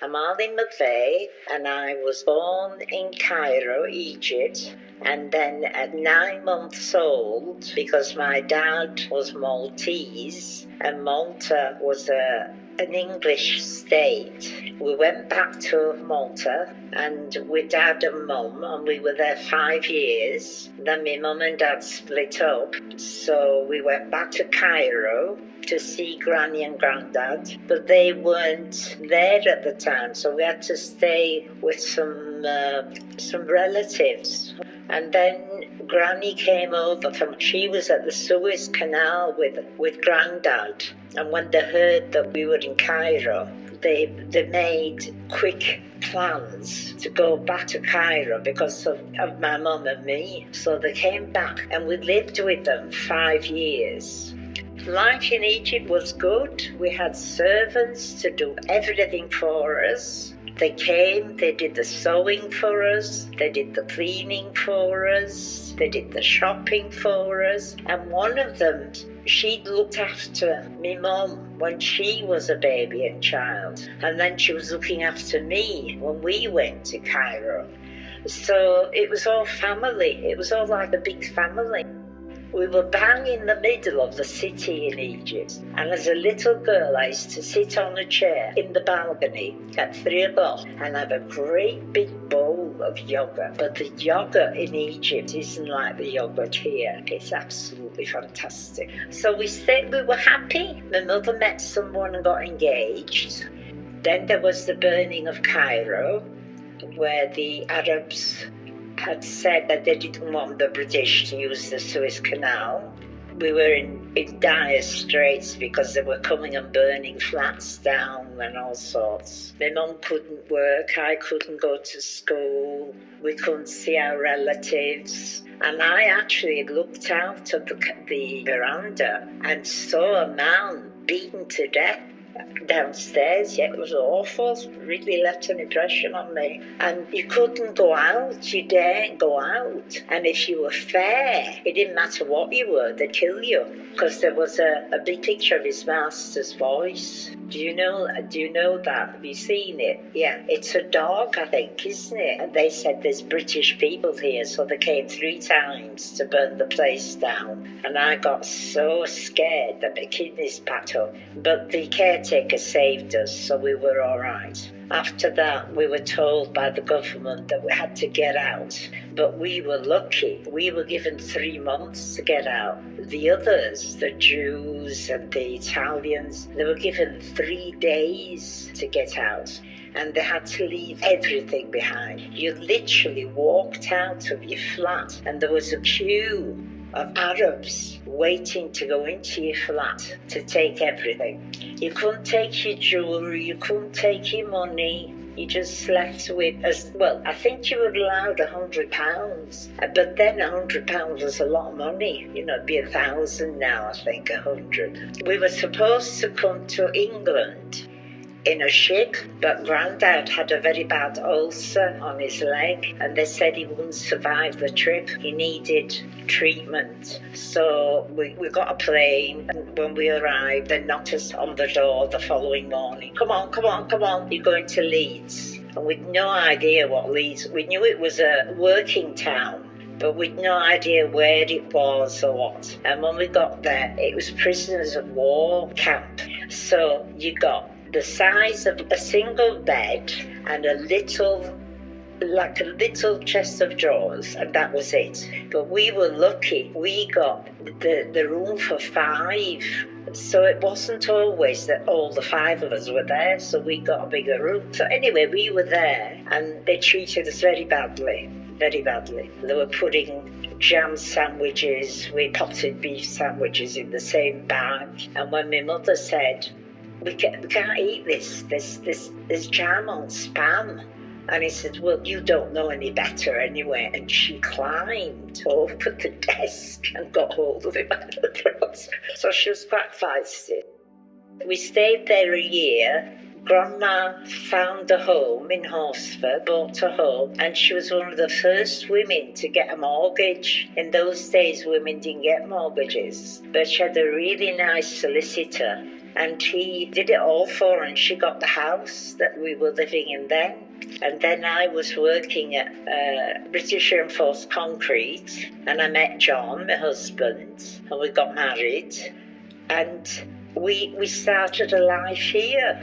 I'm Arlene McVeigh, and I was born in Cairo, Egypt. And then at 9 months old, because my dad was Maltese, and Malta was an English state, we went back to Malta and with Dad and Mum, and we were there 5 years. Then my mum and Dad split up, so we went back to Cairo to see Granny and Grandad, but they weren't there at the time, so we had to stay with some relatives. And then Granny came over she was at the Suez Canal with Grandad, and when they heard that we were in Cairo, they made quick plans to go back to Cairo because of my mum and me. So they came back, and we lived with them 5 years. Life in Egypt was good. We had servants to do everything for us. They came, they did the sewing for us, they did the cleaning for us, they did the shopping for us. And one of them, she looked after me mum when she was a baby and child. And then she was looking after me when we went to Cairo. So it was all family. It was all like a big family. We were bang in the middle of the city in Egypt, and as a little girl I used to sit on a chair in the balcony at 3 o'clock and have a great big bowl of yogurt. But the yogurt in Egypt isn't like the yogurt here. It's absolutely fantastic. So we were happy. My mother met someone and got engaged. Then there was the burning of Cairo, where the Arabs had said that they didn't want the British to use the Suez Canal. We were in dire straits because they were coming and burning flats down and all sorts. My mum couldn't work, I couldn't go to school, we couldn't see our relatives. And I actually looked out of the veranda and saw a man beaten to death downstairs. Yeah, it was awful. It really left an impression on me. And you couldn't go out. You daren't go out. And if you were fair, it didn't matter what you were, they'd kill you. Because there was a big picture of his master's voice. Do you know that? Have you seen it? Yeah, it's a dog, I think, isn't it? And they said there's British people here, so they came 3 times to burn the place down. And I got so scared that my kidneys packed up. But the caretaker saved us, so we were all right. After that, we were told by the government that we had to get out. But we were lucky. We were given 3 months to get out. The others, the Jews and the Italians, they were given 3 days to get out. And they had to leave everything behind. You literally walked out of your flat and there was a queue of Arabs waiting to go into your flat to take everything. You couldn't take your jewellery, you couldn't take your money. You just left with, I think you were allowed £100. But then £100 was a lot of money. It'd be 1,000 now, I think, 100. We were supposed to come to England in a ship, but Grandad had a very bad ulcer on his leg, and they said he wouldn't survive the trip. He needed treatment. So we got a plane, and when we arrived, they knocked us on the door the following morning. Come on, you're going to Leeds. And we'd no idea what Leeds, we knew it was a working town, but we'd no idea where it was or what. And when we got there, it was prisoners of war camp. So you got the size of a single bed and a little chest of drawers, and that was it. But we were lucky. We got the room for 5. So it wasn't always that all the 5 of us were there, so we got a bigger room. So anyway, we were there and they treated us very badly. Very badly. They were putting jam sandwiches with potted beef sandwiches in the same bag. And when my mother said, we can't eat this, there's jam on spam. And he said, well, you don't know any better anyway. And she climbed over the desk and got hold of him by the throat. So she was quite feisty. We stayed there a year. Grandma found a home in Horsford, bought a home, and she was one of the first women to get a mortgage. In those days, women didn't get mortgages, but she had a really nice solicitor, and he did it all for her, and she got the house that we were living in then. And then I was working at British Reinforced Concrete, and I met John, my husband, and we got married, and we started a life here.